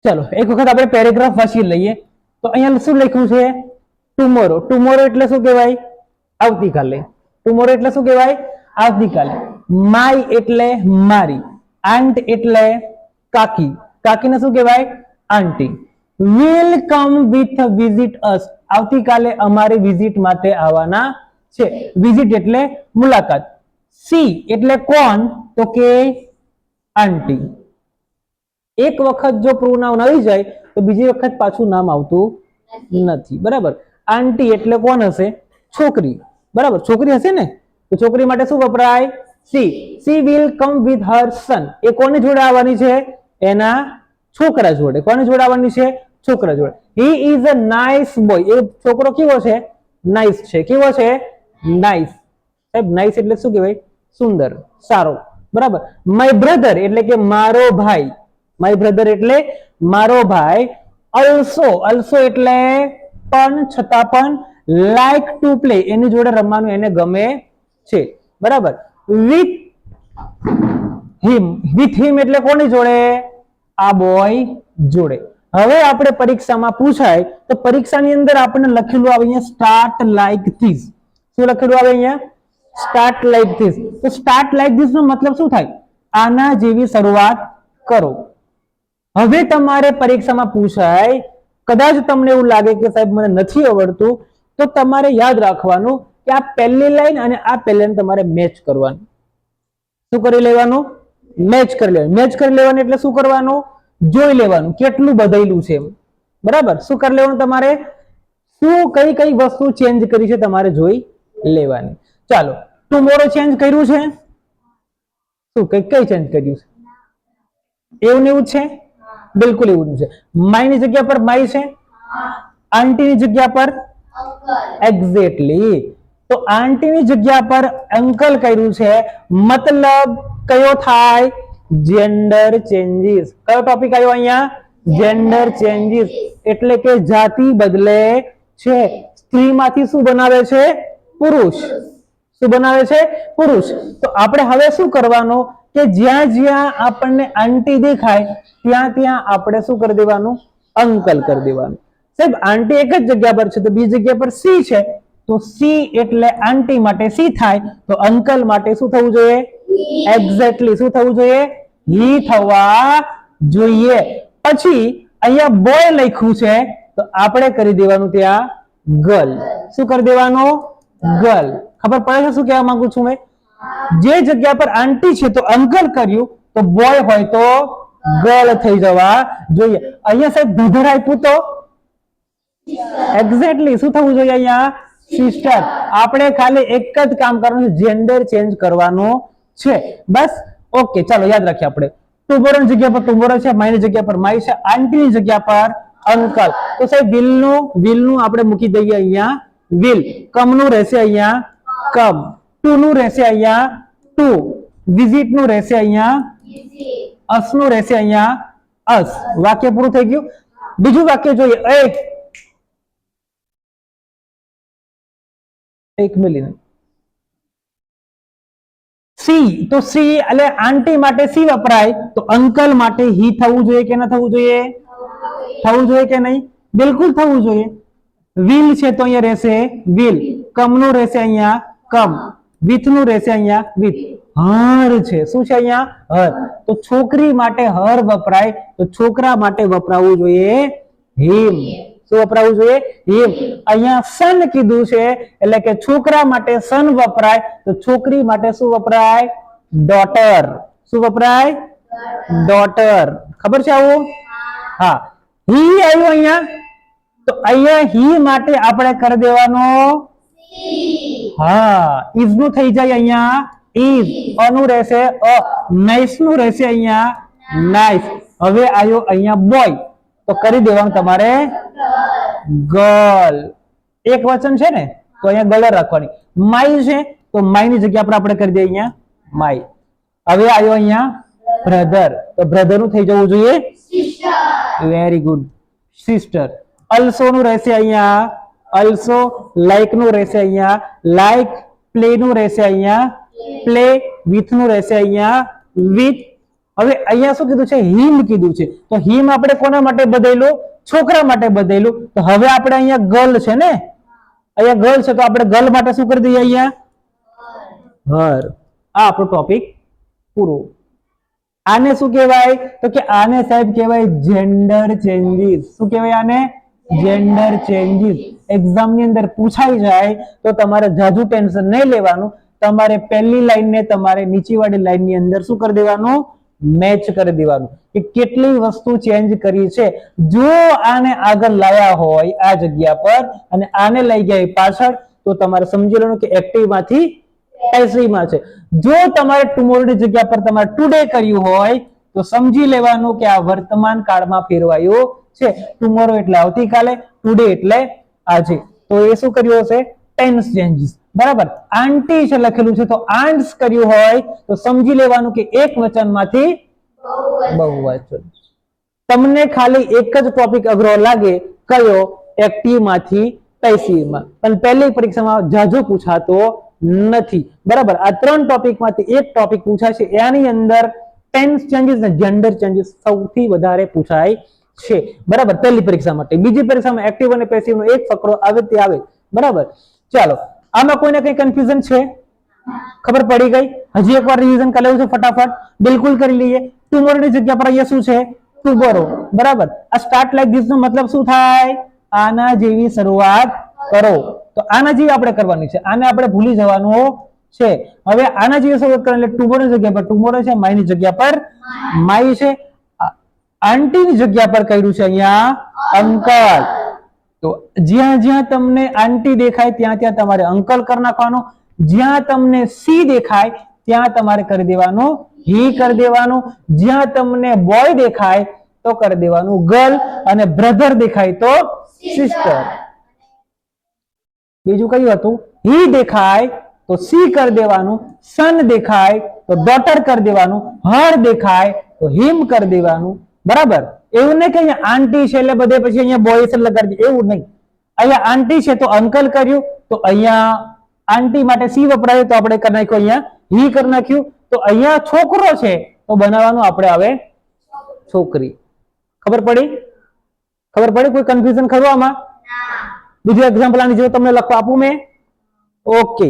चलो एक वखत આપણે પેરેગ્રાફ વાંચી લઈએ તો અહીંયા શું લખ્યું છે ટુમોરો ટુમોરો એટલે શું કહેવાય આવતીકાલે ટુમોરો એટલે શું કહેવાય આવતીકાલે માય એટલે મારી આંટ એટલે કાકી કાકીને શું કહેવાય આંટી will come with visit us આવતીકાલે અમારી વિઝિટ માટે આવવાના છે વિઝિટ એટલે મુલાકાત સી એટલે કોણ તો કે આંટી एक वखत जो प्रोनाउन आई जाए तो बीजी वखत पाछू नाम आवतुं नथी बराबर आंटी एटले कोण हशे छोकरी बराबर छोकरी हशे ने तो छोकरी माटे शुं वपराय सी विल कम विथ हर सन ए कोने जोडे आववानी छे एना छोकरा जोडे कोने जोडे आववानी छे छोकरा जोडे he is a nice boy ए छोकरो केवो छे नाइस छे केवो छे नाइस साहेब नाइस एटले शुं कहेवाय सुंदर सारो बराबर माय ब्रदर एटले के मारो भाई माय ब्रदर एटले मारो भाई अल्सो अल्सो एटले पण छता पण लाइक टू प्ले एनी जोड़े रमवानुं एने गमे छे बराबर विथ हिम एटले कोनी जोड़े आ बॉय जोड़े हवे आपणे परीक्षामां पूछाय तो परीक्षानी अंदर आपणे लखेलुं आवे अहींया स्टार्ट लाइक धीस शुं लखेलुं आवे अहींया स्टार्ट लाइक धीस तो स्टार्ट लाइक धीस नो मतलब शुं थाय आना जेवी शरूआत करो હવે તમારે પરીક્ષામાં પૂછાય કદાચ તમને એવું લાગે કે સાહેબ મને નથી આવડતું તો તમારે યાદ રાખવાનું કે આ પહેલી લાઈન અને આ પહેલી લાઈન તમારે મેચ કરવાનું શું કરી લેવાનું મેચ કરી લેવાનું એટલે શું કરવાનું જોઈ લેવાનું કેટલું બદલાયું છે બરાબર શું કરી લેવાનું તમારે શું કઈ કઈ વસ્તુ ચેન્જ કરી છે તમારે જોઈ લેવાની ચાલો ટુમોરો ચેન્જ કર્યું છે શું કઈ ચેન્જ કર્યું છે એવું ને એવું છે बिल्कुल એવું છે માય ની જગ્યા પર માય છે આંટી ની જગ્યા પર એક્ઝેક્ટલી તો આંટી ની જગ્યા પર અંકલ કર્યું છે मतलब કયો થાય જેન્ડર ચેન્જીસ કયો ટોપિક આવ્યો અહીંયા જેન્ડર ચેન્જીસ એટલે કે જાતિ બદલે છે સ્ત્રીમાંથી શું બનાવે છે પુરુષ શું બનાવે છે પુરુષ તો આપણે હવે શું કરવાનું કે જ્યાં જ્યાં આપણને આંટી દેખાય ત્યાં ત્યાં આપણે શું કરી દેવાનું અંકલ કરી દેવાનું સાહેબ આંટી એક જ જગ્યા પર છે તો બીજી જગ્યા પર સી છે તો સી એટલે આંટી માટે સી થાય તો અંકલ માટે શું થવું જોઈએ એક્ઝેક્ટલી શું થવું જોઈએ ही થવા જોઈએ પછી અહીંયા બોય લખ્યું છે તો આપણે કરી દેવાનું ત્યાં ગર્લ શું કરી દેવાનું ગર્લ ખબર પડે છે શું કહેવા માંગુ છું મેં જે જગ્યા પર આંટી છે તો અંકલ કર્યું તો બોય હોય તો ગર્લ થઈ જવા જોઈએ અહીંયા સાહેબ ધધર આપ્યું તો એક્ઝેક્ટલી શું થવું જોઈએ અહીંયા સિસ્ટર આપણે ખાલી એક જ કામ કરવાનું છે જેન્ડર ચેન્જ કરવાનો છે બસ ઓકે ચાલો યાદ રાખીએ આપણે ટુમોરોની જગ્યા પર ટુમોરો છે માયની જગ્યા પર માય છે આંટીની જગ્યા પર અંકલ તો સાહેબ વિલનું આપણે મૂકી દઈએ અહીંયા વિલ કમનું રહેશે અહીંયા કમ टू નું રહેશે અહીંયા ટુ વિઝિટ નું રહેશે અહીંયા અસ નું રહેશે અહીંયા અસ વાક્ય પૂરું થઈ ગયું બીજું વાક્ય જોઈએ એક મિનિટ सी तो सी એટલે આંટી માટે સી વપરાય તો અંકલ માટે ही થવું જોઈએ કે ન થવું જોઈએ કે નહીં બિલકુલ થવું જોઈએ વિલ છે તો અહીંયા રહેશે વિલ કમ નું રહેશે અહીંયા કમ विथ નું રહેશે અહીંયા વિથ હર છે શું છે અહીંયા હર તો છોકરી માટે હર વપરાય તો છોકરા માટે વપરાવું જોઈએ હિમ શું વપરાવું જોઈએ હિમ અહીંયા સન કીધું છે એટલે કે છોકરા માટે સન વપરાય તો છોકરી માટે શું વપરાય ડોટર શું વપરાય ડોટર ખબર છે આવું હા ही આવ્યું અહીંયા તો અહીંયા ही માટે આપણે કરી દેવાનો હા ઇઝ નું થઈ જાય અહીંયા ઇઝ અનું રહેશે અ નાઇસ નું રહેશે અહીંયા નાઇસ હવે આયો અહીંયા બોય તો કરી દેવાનું તમારે ગર્લ એક વચન છે ને તો અહીંયા ગર્લ રાખવાની માય છે તો માય ની જગ્યા પર આપણે કરી દઈએ અહીંયા માય હવે આયો અહીંયા બ્રધર તો બ્રધર નું થઈ જવું જોઈએ sister very good sister also નું રહેશે અહીંયા also like નું રહેશે અહીંયા like play નું રહેશે અહીંયા play with નું રહેશે અહીંયા with હવે અહીંયા શું કીધું છે? હિમ કીધું છે. તો હિમ આપણે કોના માટે બદલ્યું? છોકરા માટે બદલ્યું. તો હવે આપણે અહીંયા ગર્લ છે ને, અહીંયા ગર્લ છે, તો આપણે ગર્લ માટે શું કરી દઈએ? અહીંયા હર. આ આપણો ટોપિક પૂરો. આને શું કહેવાય? તો કે આને સાહેબ કહેવાય જેન્ડર ચેન્જીસ. શું કહેવાય આને? Gender changes. એક્ઝામ ની અંદર પૂછાઈ જાય તો તમારે જાજુ ટેન્શન નહીં લેવાનું. તમારે પહેલી લાઈન ને તમારે નીચેવાળી લાઈન ની અંદર શું કરી દેવાનું? મેચ કરી દેવાનું કે કેટલી વસ્તુ ચેન્જ કરી છે. જો આને આગળ લાયા હોય આ જગ્યા પર અને આને લઈ ગયા પાછળ, તો તમારે સમજી લેવાનું કે એક્ટિવ માંથી પેસિવ માં છે. જો તમારે ટુમોરો ની જગ્યા પર તમારે ટુડે કર્યું હોય તો સમજી લેવાનું કે આ વર્તમાન કાળમાં ફેરવાયું છે. ટુમોરો એટલે આવતીકાલે, ટુડે એટલે આજે. તો એ શું કર્યું હશે? Tense changes. બરાબર. આંટી છે લખેલું છે, તો આંટ્સ કર્યું હોય તો સમજી લેવાનું કે એક વચનમાંથી બહુવચન. તમને ખાલી એક જ ટોપિક અઘરો લાગે, કયો? એક્ટિવ માંથી પેસિવ માં. પણ પહેલી પરીક્ષામાં જાજો પૂછાતો નથી. બરાબર. આ ત્રણ ટોપિક માંથી એક ટોપિક પૂછાય છે. એની અંદર ટેન્સ ચેન્જીસ અને જેન્ડર ચેન્જીસ સૌથી વધારે પૂછાય છે. બરાબર. પહેલી પરીક્ષા માટે. બીજી પરીક્ષામાં એક્ટિવ અને પેસિવ નો એક ફકરો આવે તે આવે. બરાબર. ચાલો, આમાં કોઈને કઈ કન્ફ્યુઝન છે? ખબર પડી ગઈ? હજી એકવાર રિવિઝન કરી લેવું છે ફટાફટ. બિલકુલ કરી લઈએ. ટુમોરો ની જગ્યા પર અહીંયા શું છે? ટુમોરો. બરાબર. આ સ્ટાર્ટ લાઈક ધીસ નો મતલબ શું થાય? આના જેવી શરૂઆત કરો. તો આના જેવી આપણે કરવાની છે. આને આપણે ભૂલી જવાનું છે. હવે આના જેવી શરૂઆત કરવાની એટલે ટુમોરો ની જગ્યા પર ટુમોરો છે, માય ની જગ્યા પર માય છે, આંટી ની જગ્યા પર કર્યું છે અહીંયા અંકલ. તો જ્યાં જ્યાં તમને આંટી દેખાય ત્યાં ત્યાં તમારે અંકલ કરી નાખવાનું. જ્યાં તમને સી દેખાય ત્યાં તમારે કરી દેવાનું હી કરી દેવાનું. જ્યાં તમને બોય દેખાય તો કરી દેવાનું ગર્લ, અને બ્રધર દેખાય તો સિસ્ટર. બીજું કયું હતું? હી દેખાય તો સી કરી દેવાનું, સન દેખાય તો ડોટર કરી દેવાનું, હર દેખાય તો હિમ કરી દેવાનું. બરાબર. એવું નહીં કે અહીંયા આંટી છે એટલે બધે પછી અહીંયા બોય છે લગાડી દે, એવું નહીં. અહીંયા આંટી છે તો અંકલ કર્યું, તો અહીંયા આંટી માટે સી વપરાયું તો આપણે કરી નાખ્યું અહીંયા હી કરી નાખ્યું. તો અહીંયા છોકરો છે તો બનાવવાનું આપણે હવે છોકરી. ખબર પડી? ખબર પડી? કોઈ કન્ફ્યુઝન ખરું આમાં? બીજું એક્ઝામ્પલ આની જેવું તમને લખવા આપું મેં? ઓકે.